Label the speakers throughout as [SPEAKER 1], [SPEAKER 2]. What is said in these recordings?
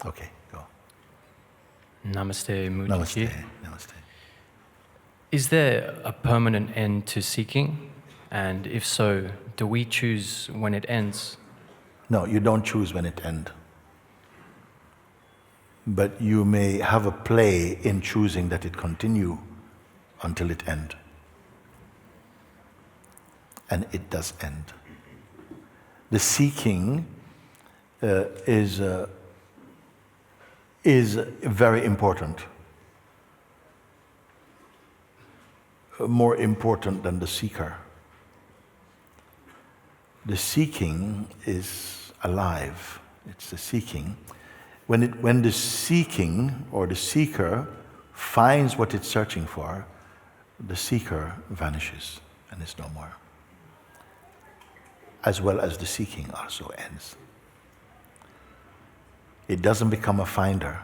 [SPEAKER 1] Okay, go.
[SPEAKER 2] Namaste, Mooji.
[SPEAKER 1] Namaste. Namaste.
[SPEAKER 2] Is there a permanent end to seeking? And if so, do we choose when it ends?
[SPEAKER 1] No, you don't choose when it ends. But you may have a play in choosing that it continue until it end. And it does end. The seeking is very important. More important than the seeker. The seeking is alive. It's the seeking. When the seeking or the seeker finds what it's searching for, the seeker vanishes and is no more. As well as the seeking also ends. It doesn't become a finder.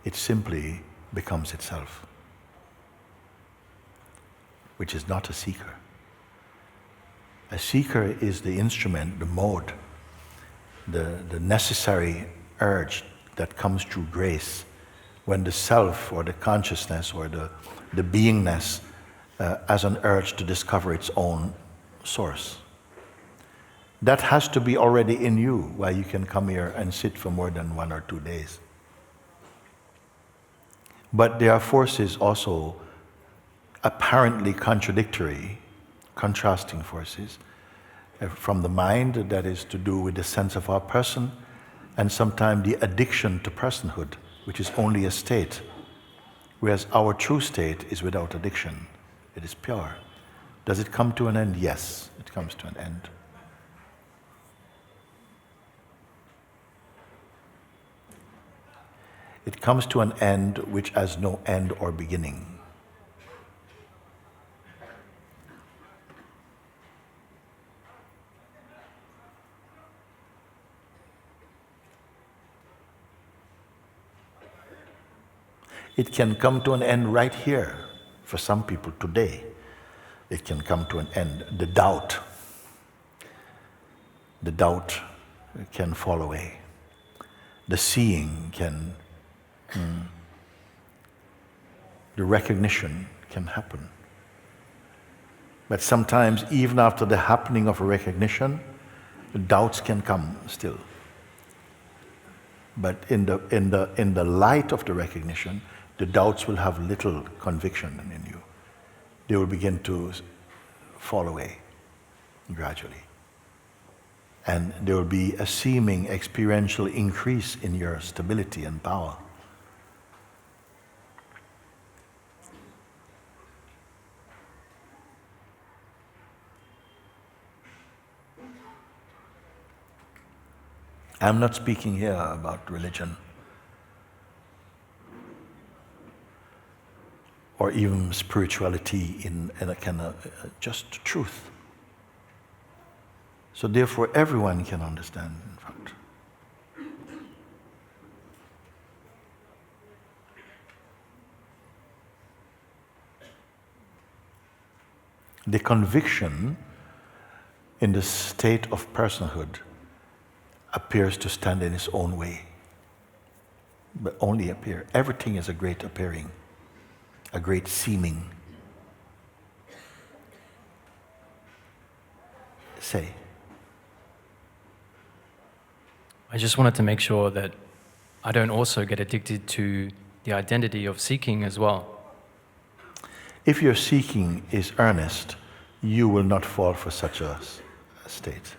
[SPEAKER 1] It simply becomes itself, which is not a seeker. A seeker is the instrument, the mode, the necessary urge that comes through grace when the self or the consciousness or the beingness has an urge to discover its own source. That has to be already in you, why you can come here and sit for more than 1 or 2 days. But there are forces also apparently contradictory, contrasting forces from the mind that is to do with the sense of our person, and sometimes the addiction to personhood, which is only a state, whereas our true state is without addiction. It is pure. Does it come to an end? Yes, it comes to an end. It comes to an end which has no end or beginning. It can come to an end right here. For some people today, it can come to an end. The doubt can fall away. The seeing can, the recognition can happen. But sometimes, even after the happening of a recognition, the doubts can come still. But in the light of the recognition, the doubts will have little conviction in you. They will begin to fall away gradually. And there will be a seeming experiential increase in your stability and power. I'm not speaking here about religion or even spirituality in a kind of just truth. So therefore everyone can understand, in fact. The conviction in the state of personhood appears to stand in its own way, but only appear. Everything is a great appearing, a great seeming. Say.
[SPEAKER 2] I just wanted to make sure that I don't also get addicted to the identity of seeking as well.
[SPEAKER 1] If your seeking is earnest, you will not fall for such a state.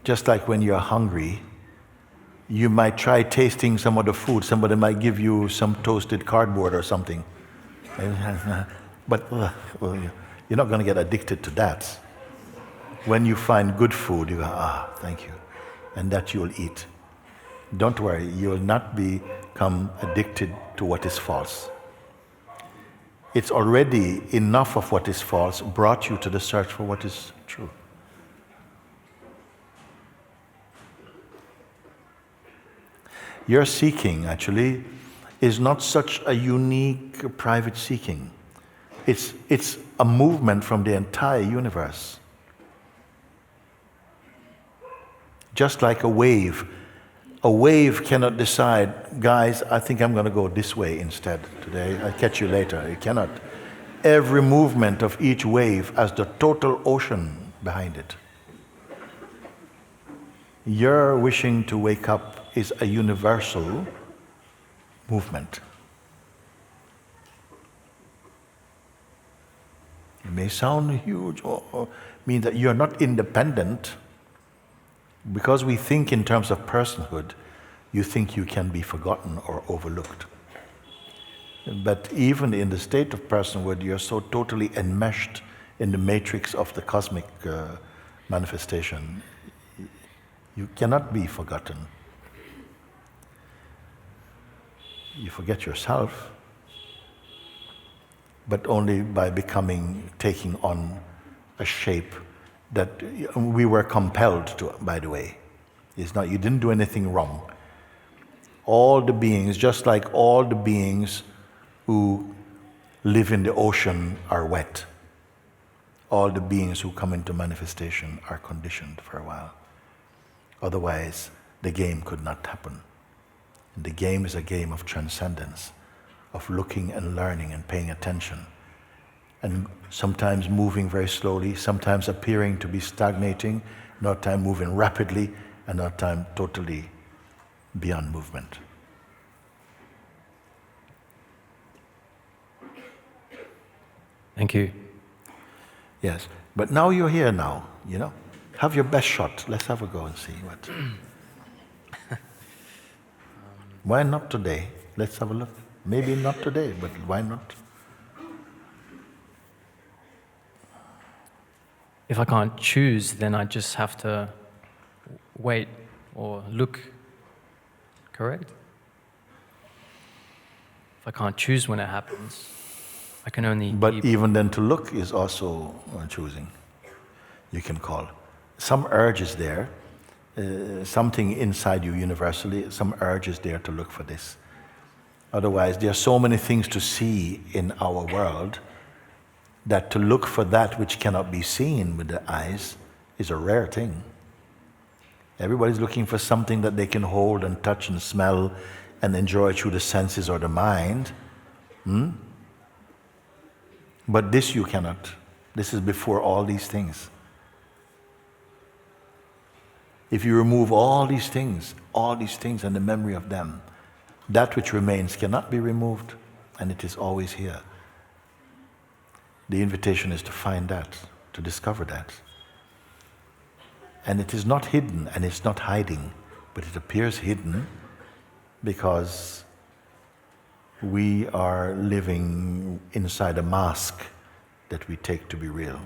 [SPEAKER 1] Just like when you're hungry, you might try tasting some of the food. Somebody might give you some toasted cardboard or something. But you're not going to get addicted to that. When you find good food, you go, thank you. And that you'll eat. Don't worry, you will not become addicted to what is false. It's already enough of what is false brought you to the search for what is true. Your seeking, actually, is not such a unique private seeking. It's a movement from the entire universe. just like a wave. A wave cannot decide, guys, I think I'm going to go this way instead today. I'll catch you later. It cannot. Every movement of each wave has the total ocean behind it. Your wishing to wake up is a universal movement. It may sound huge or mean that you're not independent. Because we think in terms of personhood, you think you can be forgotten or overlooked. But even in the state of personhood, you're so totally enmeshed in the matrix of the cosmic manifestation. You cannot be forgotten. You forget yourself, but only by taking on a shape that we were compelled to, by the way. It's not, you didn't do anything wrong. All the beings, just like all the beings who live in the ocean are wet. All the beings who come into manifestation are conditioned for a while. Otherwise, the game could not happen. And the game is a game of transcendence, of looking and learning and paying attention. And sometimes moving very slowly, sometimes appearing to be stagnating, another time moving rapidly, another time totally beyond movement.
[SPEAKER 2] Thank you.
[SPEAKER 1] Yes, but now you're here now, Have your best shot. Let's have a go and see what. Why not today? Let's have a look. Maybe not today, but why not?
[SPEAKER 2] If I can't choose, then I just have to wait or look, correct? If I can't choose when it happens, I can only
[SPEAKER 1] But even then to look is also choosing. You can call. Some urge is there, something inside you universally, some urge is there to look for this. Otherwise, there are so many things to see in our world that to look for that which cannot be seen with the eyes is a rare thing. Everybody's looking for something that they can hold and touch and smell and enjoy through the senses or the mind. But this you cannot. This is before all these things. If you remove all these things and the memory of them, that which remains cannot be removed, and it is always here. The invitation is to find that, to discover that. And it is not hidden and it's not hiding, but it appears hidden because we are living inside a mask that we take to be real.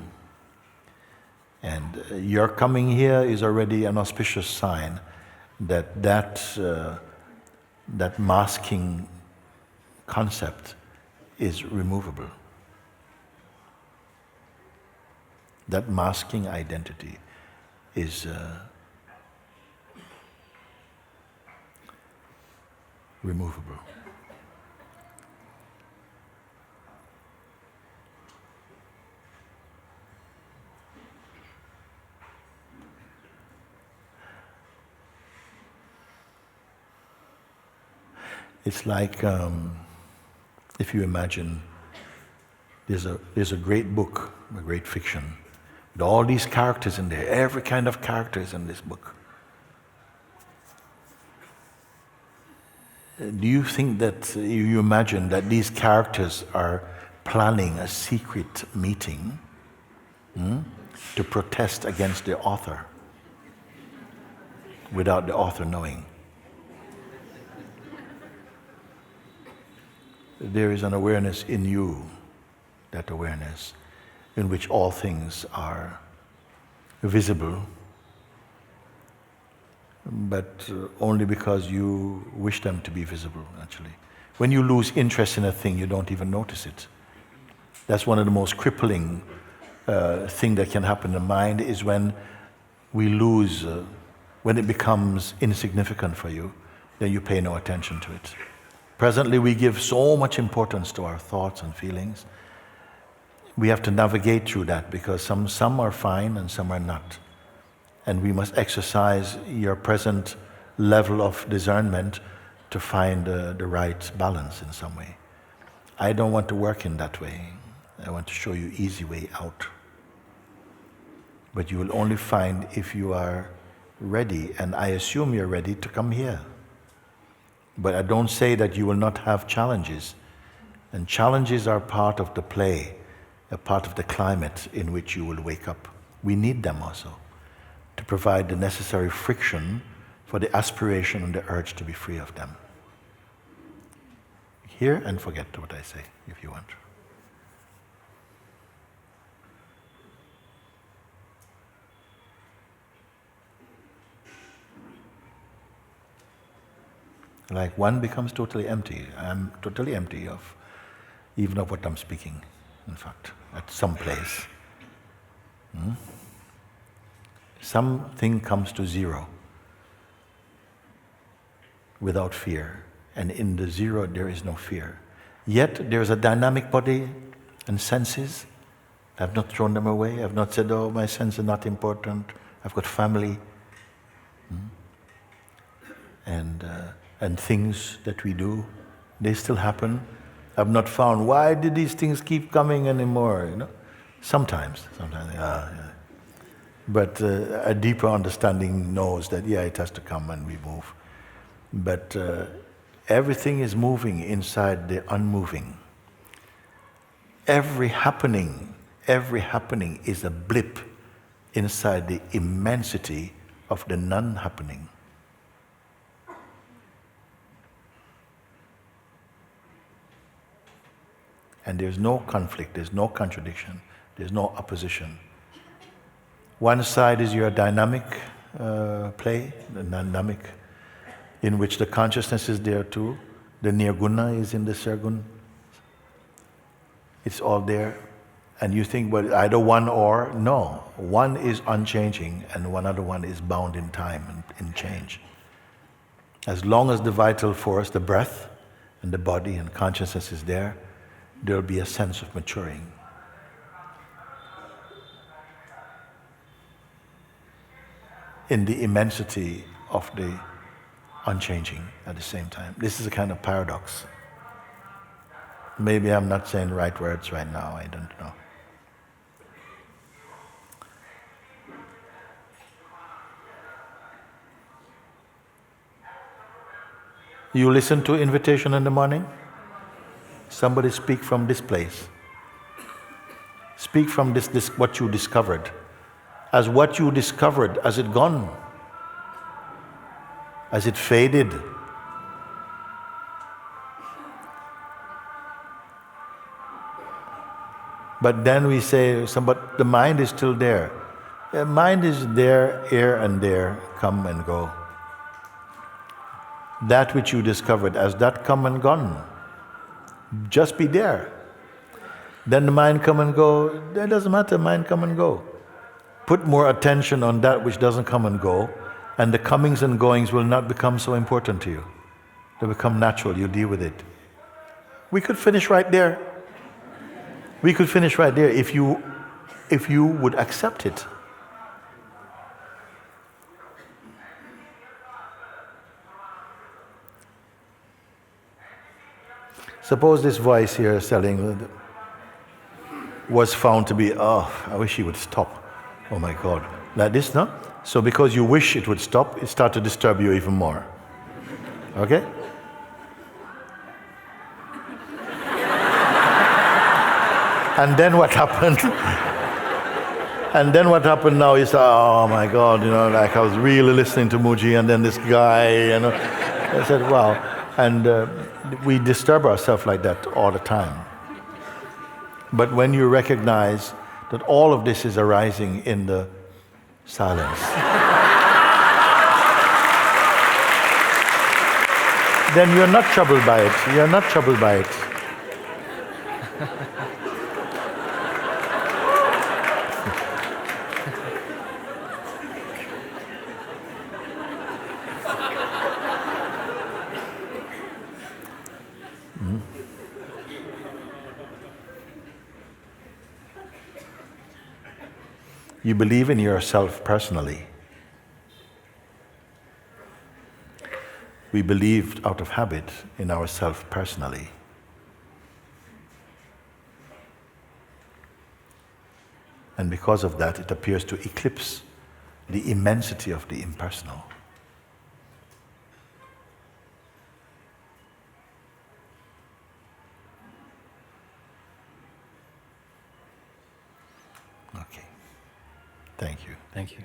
[SPEAKER 1] And your coming here is already an auspicious sign that masking concept is removable. That masking identity is removable. It's like if you imagine there's a great book, a great fiction, with all these characters in there, every kind of character is in this book. Do you think that, you imagine that these characters are planning a secret meeting to protest against the author without the author knowing? There is an awareness in you, that awareness, in which all things are visible, but only because you wish them to be visible, actually. When you lose interest in a thing, you don't even notice it. That's one of the most crippling thing that can happen in the mind, is when we lose, when it becomes insignificant for you, then you pay no attention to it. Presently, we give so much importance to our thoughts and feelings. We have to navigate through that because some are fine and some are not. And we must exercise your present level of discernment to find the right balance in some way. I don't want to work in that way. I want to show you easy way out. But you will only find if you are ready, and I assume you're ready to come here. But I don't say that you will not have challenges. And challenges are part of the play, a part of the climate in which you will wake up. We need them also to provide the necessary friction for the aspiration and the urge to be free of them. Hear and forget what I say, if you want. Like one becomes totally empty. I'm totally empty of even of what I'm speaking, in fact, at some place. Something comes to zero without fear. And in the zero there is no fear. Yet there is a dynamic body and senses. I've not thrown them away. I've not said, oh, my senses are not important. I've got family. And things that we do, they still happen. I've not found, why did these things keep coming anymore? Sometimes, yeah. But a deeper understanding knows that, yeah, it has to come and we move. But everything is moving inside the unmoving. Every happening is a blip inside the immensity of the non-happening. And there's no conflict, there's no contradiction, there's no opposition. One side is your dynamic play, the dynamic, in which the consciousness is there too. The nirguna is in the sirgun. It's all there. And you think, well, either one or, no. One is unchanging and one other one is bound in time and in change. As long as the vital force, the breath and the body and consciousness is there, there'll be a sense of maturing. In the immensity of the unchanging at the same time. This is a kind of paradox. Maybe I'm not saying the right words right now, I don't know. You listen to invitation in the morning? Somebody speak from this place. Speak from this what you discovered. As what you discovered, has it gone? Has it faded? But then we say, but the mind is still there. The mind is there, here and there, come and go. That which you discovered, has that come and gone? Just be there. Then the mind come and go, that doesn't matter, mind come and go. Put more attention on that which doesn't come and go, and the comings and goings will not become so important to you. They become natural, you deal with it. We could finish right there. We could finish right there if you would accept it. Suppose this voice here selling was found to be, oh, I wish he would stop. Oh my God. Like this, no? So because you wish it would stop, it starts to disturb you even more. Okay? And then what happened? And then what happened now is, oh my God, like I was really listening to Mooji and then this guy, I said, wow. And we disturb ourselves like that all the time. But when you recognize that all of this is arising in the silence, then you're not troubled by it. You're not troubled by it. You believe in yourself personally. we believed out of habit in ourselves personally. And because of that, it appears to eclipse the immensity of the impersonal. Okay. Thank you.
[SPEAKER 2] Thank you.